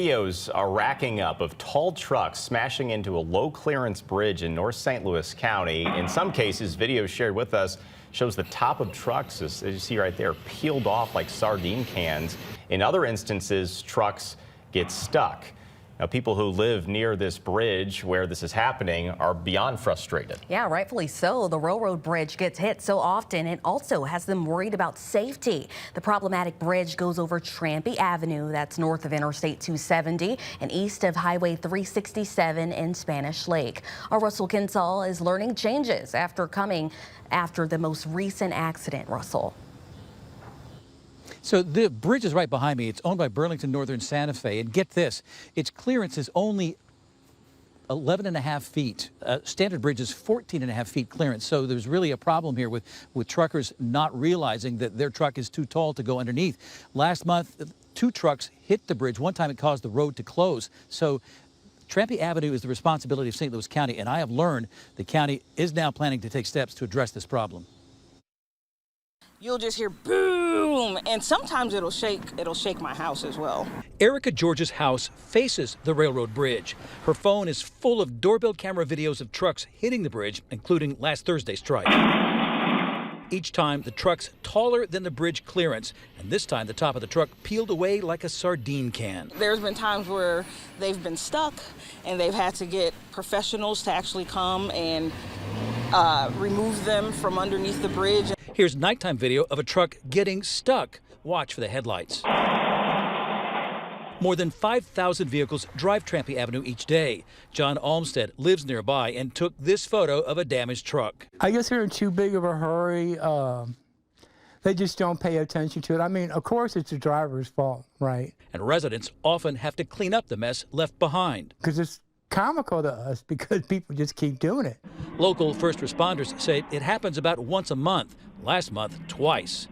Videos are racking up of tall trucks smashing into a low-clearance bridge in North St. Louis County. In some cases, videos shared with us shows the top of trucks, as you see right there, peeled off like sardine cans. In other instances, trucks get stuck. Now, people who live near this bridge where this is happening are beyond frustrated. Yeah, rightfully so. The railroad bridge gets hit so often it also has them worried about safety. The problematic bridge goes over Trampy Avenue, that's north of Interstate 270 and east of Highway 367 in Spanish Lake. Our Russell Kinsall is learning changes after the most recent accident, Russell. So the bridge is right behind me. It's owned by Burlington Northern Santa Fe. And get this, its clearance is only 11.5 feet. Standard bridge is 14.5 feet clearance. So there's really a problem here with truckers not realizing that their truck is too tall to go underneath. Last month, 2 trucks hit the bridge. One time it caused the road to close. So Trampy Avenue is the responsibility of St. Louis County. And I have learned the county is now planning to take steps to address this problem. You'll just hear boom, and sometimes it'll shake my house as well. Erica George's house faces the railroad bridge. Her phone is full of doorbell camera videos of trucks hitting the bridge, including last Thursday's strike. Each time, the truck's taller than the bridge clearance, and this time the top of the truck peeled away like a sardine can. There's been times where they've been stuck, and they've had to get professionals to actually come and remove them from underneath the bridge. Here's nighttime video of a truck getting stuck. Watch for the headlights. More than 5,000 vehicles drive Trampy Avenue each day. John Olmstead lives nearby and took this photo of a damaged truck. I guess they're in too big of a hurry. They just don't pay attention to it. I mean, of course, it's the driver's fault, right? And residents often have to clean up the mess left behind. Because it's comical to us because people just keep doing it. Local first responders say it happens about once a month. Last month, twice.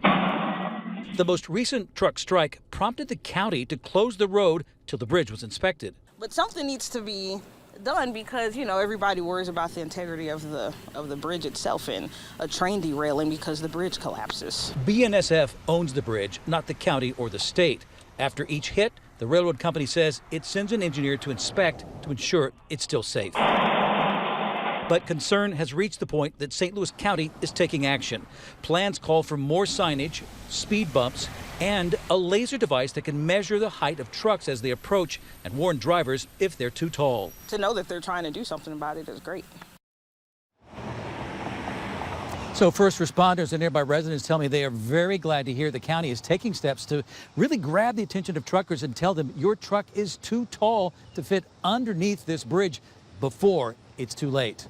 The most recent truck strike prompted the county to close the road till the bridge was inspected. But something needs to be done because, you know, everybody worries about the integrity of the bridge itself and a train derailing because the bridge collapses. BNSF owns the bridge, not the county or the state. After each hit, the railroad company says it sends an engineer to inspect to ensure it's still safe. But concern has reached the point that St. Louis County is taking action. Plans call for more signage, speed bumps, and a laser device that can measure the height of trucks as they approach and warn drivers if they're too tall. To know that they're trying to do something about it is great. So first responders and nearby residents tell me they are very glad to hear the county is taking steps to really grab the attention of truckers and tell them your truck is too tall to fit underneath this bridge before it's too late.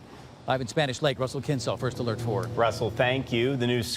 Live in Spanish Lake, Russell Kinsall, First Alert 4. Russell, thank you. The news.